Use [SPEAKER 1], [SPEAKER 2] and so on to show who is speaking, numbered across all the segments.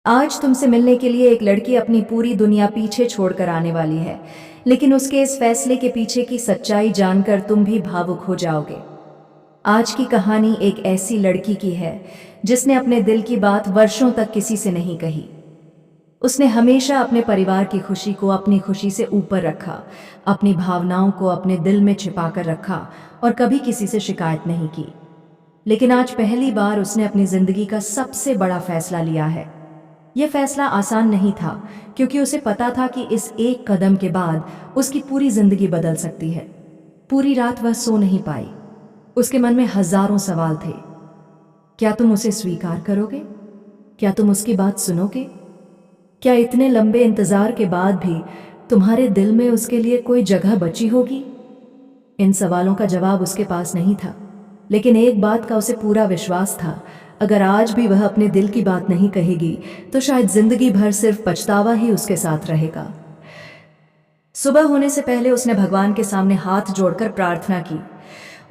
[SPEAKER 1] आज तुमसे मिलने के लिए एक लड़की अपनी पूरी दुनिया पीछे छोड़कर आने वाली है, लेकिन उसके इस फैसले के पीछे की सच्चाई जानकर तुम भी भावुक हो जाओगे। आज की कहानी एक ऐसी लड़की की है जिसने अपने दिल की बात वर्षों तक किसी से नहीं कही। उसने हमेशा अपने परिवार की खुशी को अपनी खुशी से ऊपर रखा, अपनी भावनाओं को अपने दिल में छिपाकर रखा और कभी किसी से शिकायत नहीं की। लेकिन आज पहली बार उसने अपनी जिंदगी का सबसे बड़ा फैसला लिया है। यह फैसला आसान नहीं था, क्योंकि उसे पता था कि इस एक कदम के बाद उसकी पूरी जिंदगी बदल सकती है। पूरी रात वह सो नहीं पाई। उसके मन में हजारों सवाल थे। क्या तुम उसे स्वीकार करोगे? क्या तुम उसकी बात सुनोगे? क्या इतने लंबे इंतजार के बाद भी तुम्हारे दिल में उसके लिए कोई जगह बची होगी? इन सवालों का जवाब उसके पास नहीं था, लेकिन एक बात का उसे पूरा विश्वास था। अगर आज भी वह अपने दिल की बात नहीं कहेगी तो शायद जिंदगी भर सिर्फ पछतावा ही उसके साथ रहेगा। सुबह होने से पहले उसने भगवान के सामने हाथ जोड़कर प्रार्थना की।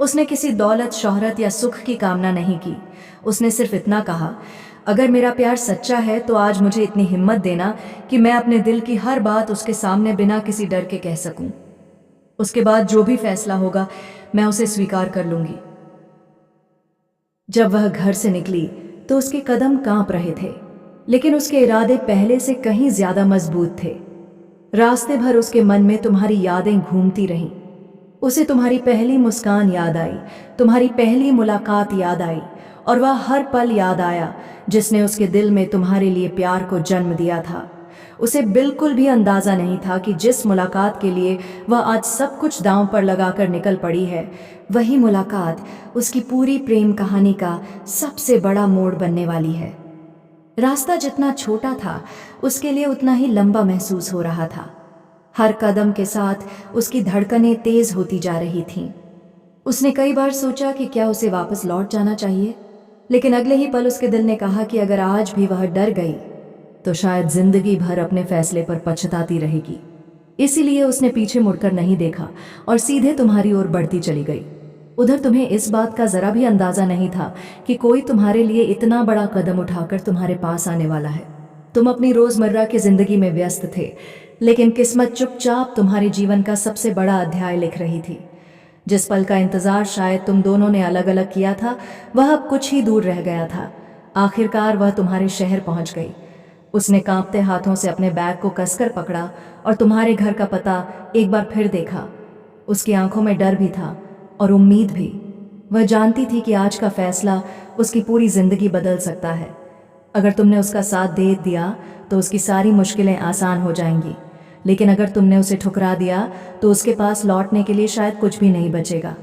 [SPEAKER 1] उसने किसी दौलत, शोहरत या सुख की कामना नहीं की। उसने सिर्फ इतना कहा, अगर मेरा प्यार सच्चा है तो आज मुझे इतनी हिम्मत देना कि मैं अपने दिल की हर बात उसके सामने बिना किसी डर के कह सकूं। उसके बाद जो भी फैसला होगा मैं उसे स्वीकार कर लूंगी। जब वह घर से निकली तो उसके कदम कांप रहे थे, लेकिन उसके इरादे पहले से कहीं ज्यादा मजबूत थे। रास्ते भर उसके मन में तुम्हारी यादें घूमती रहीं। उसे तुम्हारी पहली मुस्कान याद आई, तुम्हारी पहली मुलाकात याद आई, और वह हर पल याद आया जिसने उसके दिल में तुम्हारे लिए प्यार को जन्म दिया था। उसे बिल्कुल भी अंदाजा नहीं था कि जिस मुलाकात के लिए वह आज सब कुछ दांव पर लगाकर निकल पड़ी है, वही मुलाकात उसकी पूरी प्रेम कहानी का सबसे बड़ा मोड़ बनने वाली है। रास्ता जितना छोटा था उसके लिए उतना ही लंबा महसूस हो रहा था। हर कदम के साथ उसकी धड़कनें तेज होती जा रही थीं। उसने कई बार सोचा कि क्या उसे वापस लौट जाना चाहिए, लेकिन अगले ही पल उसके दिल ने कहा कि अगर आज भी वह डर गई तो शायद जिंदगी भर अपने फैसले पर पछताती रहेगी। इसीलिए उसने पीछे मुड़कर नहीं देखा और सीधे तुम्हारी ओर बढ़ती चली गई। उधर तुम्हें इस बात का जरा भी अंदाजा नहीं था कि कोई तुम्हारे लिए इतना बड़ा कदम उठाकर तुम्हारे पास आने वाला है। तुम अपनी रोजमर्रा की जिंदगी में व्यस्त थे, लेकिन किस्मत चुपचाप तुम्हारे जीवन का सबसे बड़ा अध्याय लिख रही थी। जिस पल का इंतजार शायद तुम दोनों ने अलग अलग किया था, वह अब कुछ ही दूर रह गया था। आखिरकार वह तुम्हारे शहर पहुंच गई। उसने कांपते हाथों से अपने बैग को कसकर पकड़ा और तुम्हारे घर का पता एक बार फिर देखा। उसकी आंखों में डर भी था और उम्मीद भी। वह जानती थी कि आज का फैसला उसकी पूरी जिंदगी बदल सकता है। अगर तुमने उसका साथ दे दिया तो उसकी सारी मुश्किलें आसान हो जाएंगी, लेकिन अगर तुमने उसे ठुकरा दिया तो उसके पास लौटने के लिए शायद कुछ भी नहीं बचेगा।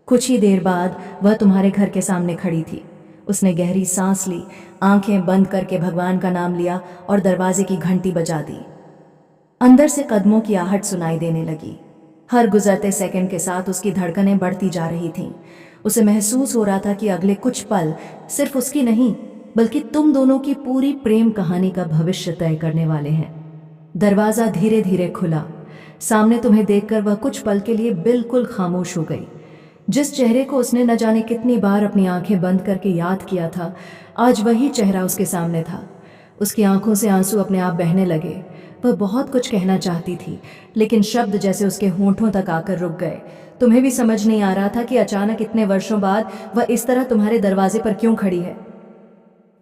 [SPEAKER 1] कुछ ही देर बाद वह तुम्हारे घर के सामने खड़ी थी। उसने गहरी सांस ली, आंखें बंद करके भगवान का नाम लिया और दरवाजे की घंटी बजा दी। अंदर से कदमों की आहट सुनाई देने लगी। हर गुजरते सेकंड के साथ उसकी धड़कनें बढ़ती जा रही थीं। उसे महसूस हो रहा था कि अगले कुछ पल सिर्फ उसकी नहीं, बल्कि तुम दोनों की पूरी प्रेम कहानी का भविष्य तय करने वाले हैं। दरवाजा धीरे धीरे खुला। सामने तुम्हें देखकर वह कुछ पल के लिए बिल्कुल खामोश हो गई। जिस चेहरे को उसने न जाने कितनी बार अपनी आंखें बंद करके याद किया था, आज वही चेहरा उसके सामने था। उसकी आंखों से आंसू अपने आप बहने लगे। वह बहुत कुछ कहना चाहती थी, लेकिन शब्द जैसे उसके होंठों तक आकर रुक गए। तुम्हें भी समझ नहीं आ रहा था कि अचानक इतने वर्षों बाद वह इस तरह तुम्हारे दरवाजे पर क्यों खड़ी है।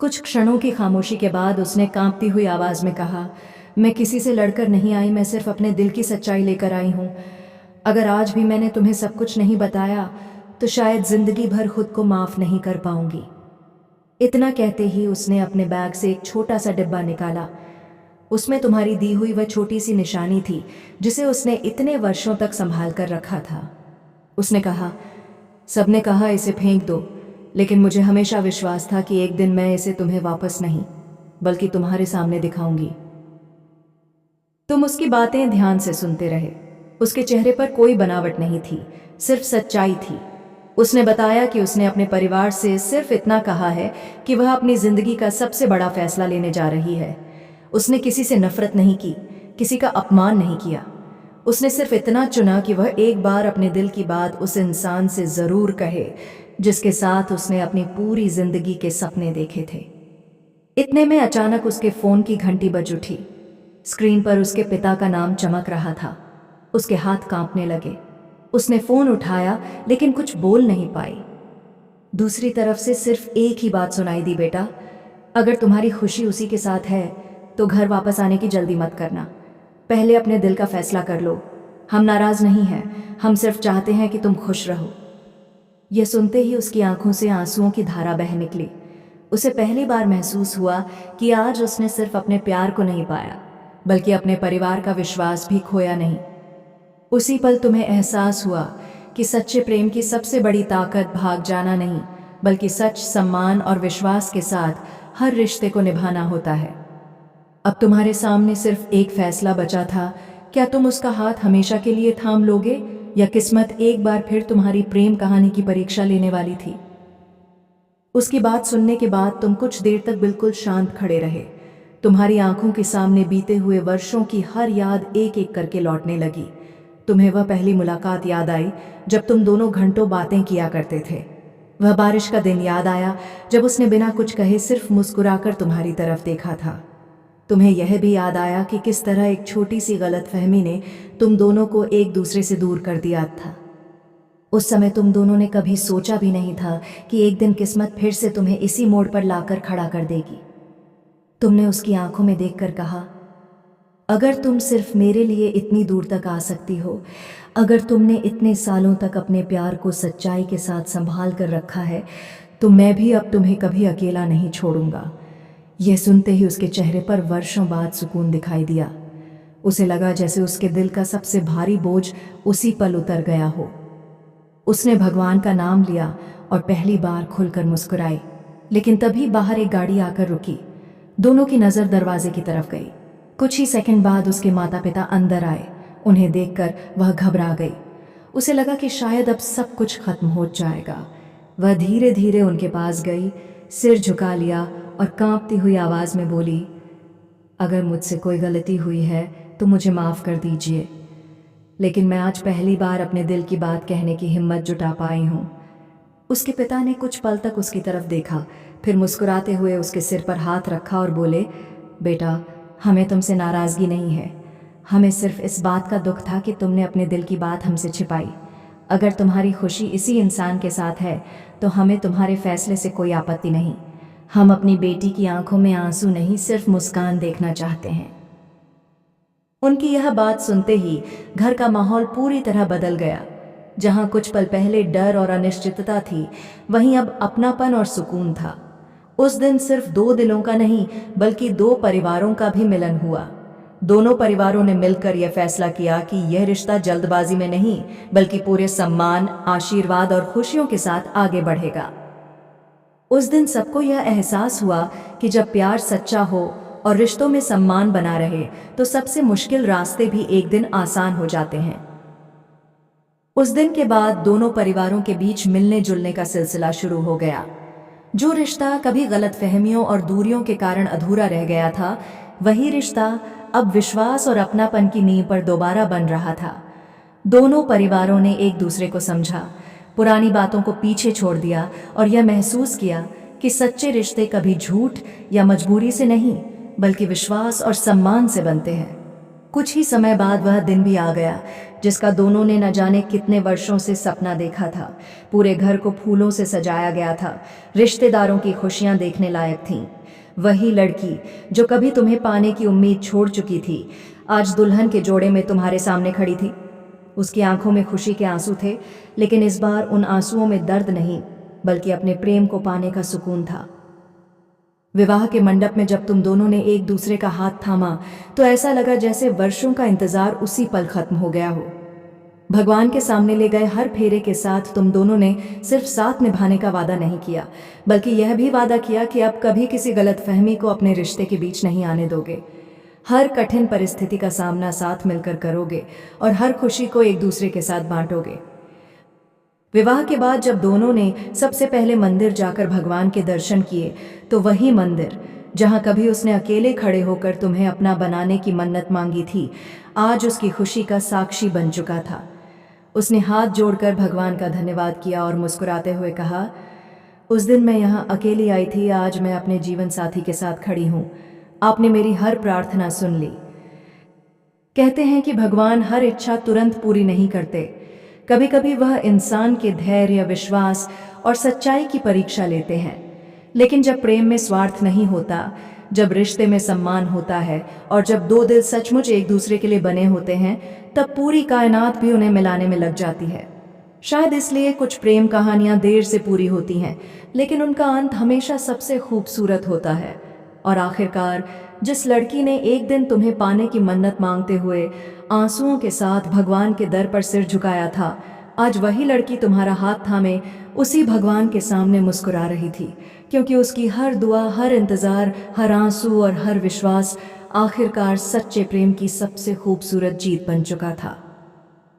[SPEAKER 1] कुछ क्षणों की खामोशी के बाद उसने कांपती हुई आवाज में कहा, मैं किसी से लड़कर नहीं आई, मैं सिर्फ अपने दिल की सच्चाई लेकर आई हूँ। अगर आज भी मैंने तुम्हें सब कुछ नहीं बताया तो शायद जिंदगी भर खुद को माफ नहीं कर पाऊंगी। इतना कहते ही उसने अपने बैग से एक छोटा सा डिब्बा निकाला। उसमें तुम्हारी दी हुई वह छोटी सी निशानी थी जिसे उसने इतने वर्षों तक संभाल कर रखा था। उसने कहा, सबने कहा इसे फेंक दो, लेकिन मुझे हमेशा विश्वास था कि एक दिन मैं इसे तुम्हें वापस नहीं बल्कि तुम्हारे सामने दिखाऊंगी। तुम उसकी बातें ध्यान से सुनते रहे। उसके चेहरे पर कोई बनावट नहीं थी, सिर्फ सच्चाई थी। उसने बताया कि उसने अपने परिवार से सिर्फ इतना कहा है कि वह अपनी जिंदगी का सबसे बड़ा फैसला लेने जा रही है। उसने किसी से नफरत नहीं की, किसी का अपमान नहीं किया। उसने सिर्फ इतना चुना कि वह एक बार अपने दिल की बात उस इंसान से जरूर कहे जिसके साथ उसने अपनी पूरी जिंदगी के सपने देखे थे। इतने में अचानक उसके फोन की घंटी बज उठी। स्क्रीन पर उसके पिता का नाम चमक रहा था। उसके हाथ कांपने लगे। उसने फोन उठाया लेकिन कुछ बोल नहीं पाई। दूसरी तरफ से सिर्फ एक ही बात सुनाई दी, बेटा, अगर तुम्हारी खुशी उसी के साथ है तो घर वापस आने की जल्दी मत करना। पहले अपने दिल का फैसला कर लो। हम नाराज नहीं हैं, हम सिर्फ चाहते हैं कि तुम खुश रहो। यह सुनते ही उसकी आंखों से आंसुओं की धारा बह निकली। उसे पहली बार महसूस हुआ कि आज उसने सिर्फ अपने प्यार को नहीं पाया, बल्कि अपने परिवार का विश्वास भी खोया नहीं। उसी पल तुम्हें एहसास हुआ कि सच्चे प्रेम की सबसे बड़ी ताकत भाग जाना नहीं, बल्कि सच, सम्मान और विश्वास के साथ हर रिश्ते को निभाना होता है। अब तुम्हारे सामने सिर्फ एक फैसला बचा था, क्या तुम उसका हाथ हमेशा के लिए थाम लोगे या किस्मत एक बार फिर तुम्हारी प्रेम कहानी की परीक्षा लेने वाली थी। उसकी बात सुनने के बाद तुम कुछ देर तक बिल्कुल शांत खड़े रहे। तुम्हारी आंखों के सामने बीते हुए वर्षों की हर याद एक एक करके लौटने लगी। तुम्हें वह पहली मुलाकात याद आई जब तुम दोनों घंटों बातें किया करते थे। वह बारिश का दिन याद आया जब उसने बिना कुछ कहे सिर्फ मुस्कुराकर तुम्हारी तरफ देखा था। तुम्हें यह भी याद आया कि किस तरह एक छोटी सी गलतफहमी ने तुम दोनों को एक दूसरे से दूर कर दिया था। उस समय तुम दोनों ने कभी सोचा भी नहीं था कि एक दिन किस्मत फिर से तुम्हें इसी मोड़ पर लाकर खड़ा कर देगी। तुमने उसकी आंखों में देखकर कहा, अगर तुम सिर्फ मेरे लिए इतनी दूर तक आ सकती हो, अगर तुमने इतने सालों तक अपने प्यार को सच्चाई के साथ संभाल कर रखा है, तो मैं भी अब तुम्हें कभी अकेला नहीं छोड़ूंगा। यह सुनते ही उसके चेहरे पर वर्षों बाद सुकून दिखाई दिया। उसे लगा जैसे उसके दिल का सबसे भारी बोझ उसी पल उतर गया हो। उसने भगवान का नाम लिया और पहली बार खुलकर मुस्कुराई। लेकिन तभी बाहर एक गाड़ी आकर रुकी। दोनों की नज़र दरवाजे की तरफ गई। कुछ ही सेकंड बाद उसके माता पिता अंदर आए। उन्हें देखकर वह घबरा गई। उसे लगा कि शायद अब सब कुछ खत्म हो जाएगा। वह धीरे धीरे उनके पास गई, सिर झुका लिया और कांपती हुई आवाज़ में बोली, अगर मुझसे कोई गलती हुई है तो मुझे माफ़ कर दीजिए, लेकिन मैं आज पहली बार अपने दिल की बात कहने की हिम्मत जुटा पाई हूँ। उसके पिता ने कुछ पल तक उसकी तरफ देखा, फिर मुस्कुराते हुए उसके सिर पर हाथ रखा और बोले, बेटा, हमें तुमसे नाराज़गी नहीं है, हमें सिर्फ इस बात का दुख था कि तुमने अपने दिल की बात हमसे छिपाई। अगर तुम्हारी खुशी इसी इंसान के साथ है तो हमें तुम्हारे फैसले से कोई आपत्ति नहीं। हम अपनी बेटी की आंखों में आंसू नहीं, सिर्फ मुस्कान देखना चाहते हैं। उनकी यह बात सुनते ही घर का माहौल पूरी तरह बदल गया। जहां कुछ पल पहले डर और अनिश्चितता थी, वहीं अब अपनापन और सुकून था। उस दिन सिर्फ दो दिलों का नहीं, बल्कि दो परिवारों का भी मिलन हुआ। दोनों परिवारों ने मिलकर यह फैसला किया कि यह रिश्ता जल्दबाजी में नहीं, बल्कि पूरे सम्मान, आशीर्वाद और खुशियों के साथ आगे बढ़ेगा। उस दिन सबको यह एहसास हुआ कि जब प्यार सच्चा हो और रिश्तों में सम्मान बना रहे तो सबसे मुश्किल रास्ते भी एक दिन आसान हो जाते हैं। उस दिन के बाद दोनों परिवारों के बीच मिलने जुलने का सिलसिला शुरू हो गया। जो रिश्ता कभी गलतफहमियों और दूरियों के कारण अधूरा रह गया था, वही रिश्ता अब विश्वास और अपनापन की नींव पर दोबारा बन रहा था। दोनों परिवारों ने एक दूसरे को समझा, पुरानी बातों को पीछे छोड़ दिया और यह महसूस किया कि सच्चे रिश्ते कभी झूठ या मजबूरी से नहीं, बल्कि विश्वास और सम्मान से बनते हैं। कुछ ही समय बाद वह दिन भी आ गया जिसका दोनों ने न जाने कितने वर्षों से सपना देखा था। पूरे घर को फूलों से सजाया गया था, रिश्तेदारों की खुशियां देखने लायक थीं। वही लड़की जो कभी तुम्हें पाने की उम्मीद छोड़ चुकी थी, आज दुल्हन के जोड़े में तुम्हारे सामने खड़ी थी। उसकी आंखों में खुशी के आंसू थे, लेकिन इस बार उन आंसुओं में दर्द नहीं, बल्कि अपने प्रेम को पाने का सुकून था। विवाह के मंडप में जब तुम दोनों ने एक दूसरे का हाथ थामा तो ऐसा लगा जैसे वर्षों का इंतजार उसी पल खत्म हो गया हो। भगवान के सामने ले गए हर फेरे के साथ तुम दोनों ने सिर्फ साथ निभाने का वादा नहीं किया, बल्कि यह भी वादा किया कि अब कभी किसी गलतफहमी को अपने रिश्ते के बीच नहीं आने दोगे। हर कठिन परिस्थिति का सामना साथ मिलकर करोगे और हर खुशी को एक दूसरे के साथ बांटोगे। विवाह के बाद जब दोनों ने सबसे पहले मंदिर जाकर भगवान के दर्शन किए, तो वही मंदिर जहां कभी उसने अकेले खड़े होकर तुम्हें अपना बनाने की मन्नत मांगी थी, आज उसकी खुशी का साक्षी बन चुका था। उसने हाथ जोड़कर भगवान का धन्यवाद किया और मुस्कुराते हुए कहा, उस दिन मैं यहाँ अकेली आई थी, आज मैं अपने जीवन साथी के साथ खड़ी हूँ। आपने मेरी हर प्रार्थना सुन ली। कहते हैं कि भगवान हर इच्छा तुरंत पूरी नहीं करते। कभी कभी वह इंसान के धैर्य, विश्वास और सच्चाई की परीक्षा लेते हैं। लेकिन जब प्रेम में स्वार्थ नहीं होता, जब रिश्ते में सम्मान होता है और जब दो दिल सचमुच एक दूसरे के लिए बने होते हैं, तब पूरी कायनात भी उन्हें मिलाने में लग जाती है। शायद इसलिए कुछ प्रेम कहानियां देर से पूरी होती हैं, लेकिन उनका अंत हमेशा सबसे खूबसूरत होता है। और आखिरकार जिस लड़की ने एक दिन तुम्हें पाने की मन्नत मांगते हुए आंसुओं के साथ भगवान के दर पर सिर झुकाया था, आज वही लड़की तुम्हारा हाथ थामे उसी भगवान के सामने मुस्कुरा रही थी, क्योंकि उसकी हर दुआ, हर इंतज़ार, हर आंसू और हर विश्वास आखिरकार सच्चे प्रेम की सबसे खूबसूरत जीत बन चुका था।